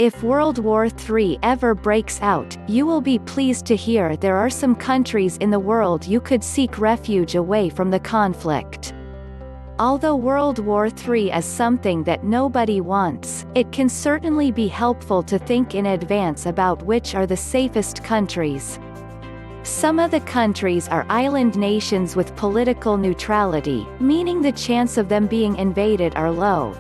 If World War III ever breaks out, you will be pleased to hear there are some countries in the world you could seek refuge away from the conflict. Although World War III is something that nobody wants, it can certainly be helpful to think in advance about which are the safest countries. Some of the countries are island nations with political neutrality, meaning the chance of them being invaded are low.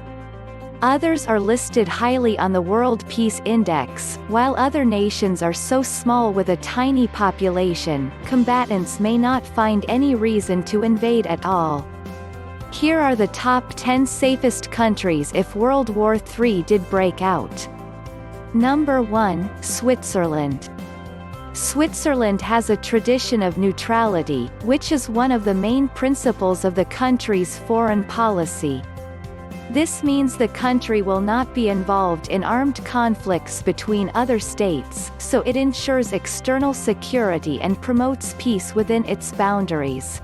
Others are listed highly on the World Peace Index, while other nations are so small with a tiny population, combatants may not find any reason to invade at all. Here are the top 10 safest countries if World War III did break out. Number 1, Switzerland. Switzerland has a tradition of neutrality, which is one of the main principles of the country's foreign policy. This means the country will not be involved in armed conflicts between other states, so it ensures external security and promotes peace within its boundaries.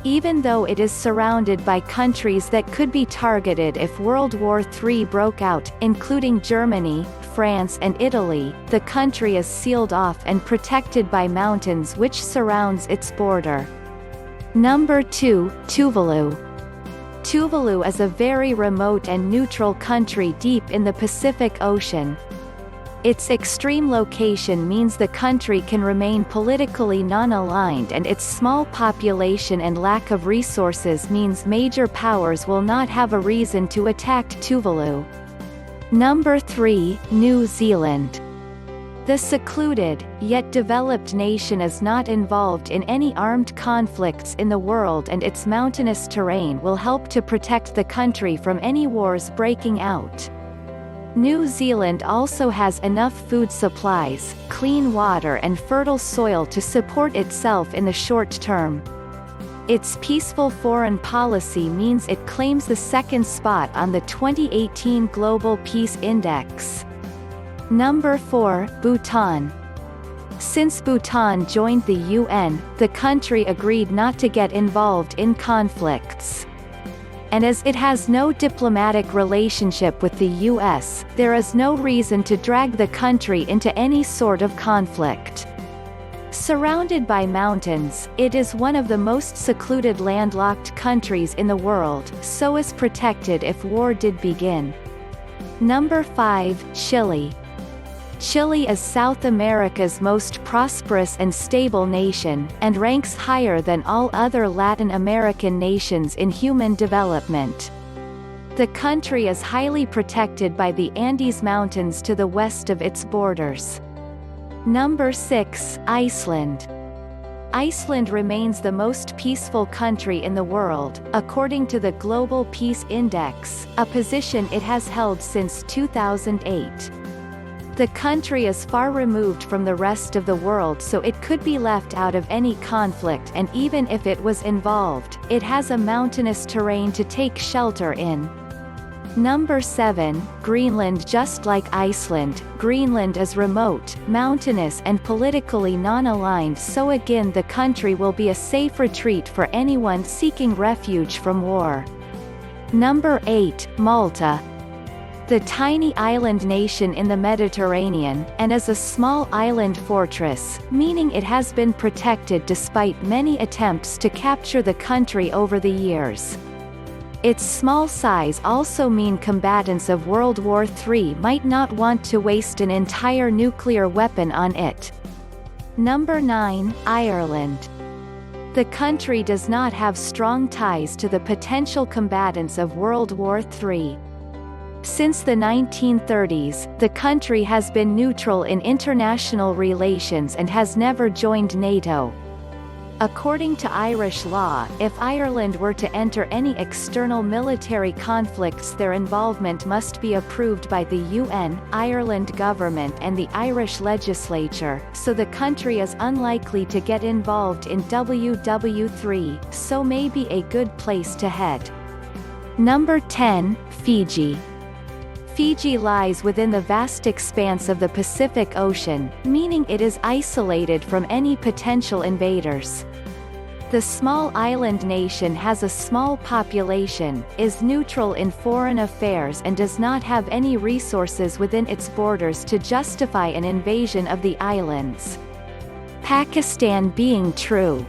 Even though it is surrounded by countries that could be targeted if World War III broke out, including Germany, France and Italy, the country is sealed off and protected by mountains which surrounds its border. Number 2, Tuvalu. Tuvalu is a very remote and neutral country deep in the Pacific Ocean. Its extreme location means the country can remain politically non-aligned, and its small population and lack of resources means major powers will not have a reason to attack Tuvalu. Number 3, New Zealand. The secluded, yet developed nation is not involved in any armed conflicts in the world, and its mountainous terrain will help to protect the country from any wars breaking out. New Zealand also has enough food supplies, clean water and fertile soil to support itself in the short term. Its peaceful foreign policy means it claims the second spot on the 2018 Global Peace Index. Number 4, Bhutan. Since Bhutan joined the UN, the country agreed not to get involved in conflicts. And as it has no diplomatic relationship with the US, there is no reason to drag the country into any sort of conflict. Surrounded by mountains, it is one of the most secluded landlocked countries in the world, so is protected if war did begin. Number 5, Chile. Chile is South America's most prosperous and stable nation, and ranks higher than all other Latin American nations in human development. The country is highly protected by the Andes Mountains to the west of its borders. Number 6, Iceland. Iceland remains the most peaceful country in the world, according to the Global Peace Index, a position it has held since 2008. The country is far removed from the rest of the world, so it could be left out of any conflict, and even if it was involved, it has a mountainous terrain to take shelter in. Number 7, Greenland. Just like Iceland, Greenland is remote, mountainous and politically non-aligned, so again the country will be a safe retreat for anyone seeking refuge from war. Number 8, Malta. The tiny island nation in the Mediterranean, and is a small island fortress, meaning it has been protected despite many attempts to capture the country over the years. Its small size also means combatants of World War III might not want to waste an entire nuclear weapon on it. Number 9, Ireland. The country does not have strong ties to the potential combatants of World War III. Since the 1930s, the country has been neutral in international relations and has never joined NATO. According to Irish law, if Ireland were to enter any external military conflicts, their involvement must be approved by the UN, Ireland government and the Irish legislature, so the country is unlikely to get involved in WW3, so may be a good place to head. Number 10, Fiji. Fiji lies within the vast expanse of the Pacific Ocean, meaning it is isolated from any potential invaders. The small island nation has a small population, is neutral in foreign affairs and does not have any resources within its borders to justify an invasion of the islands. Pakistan being true.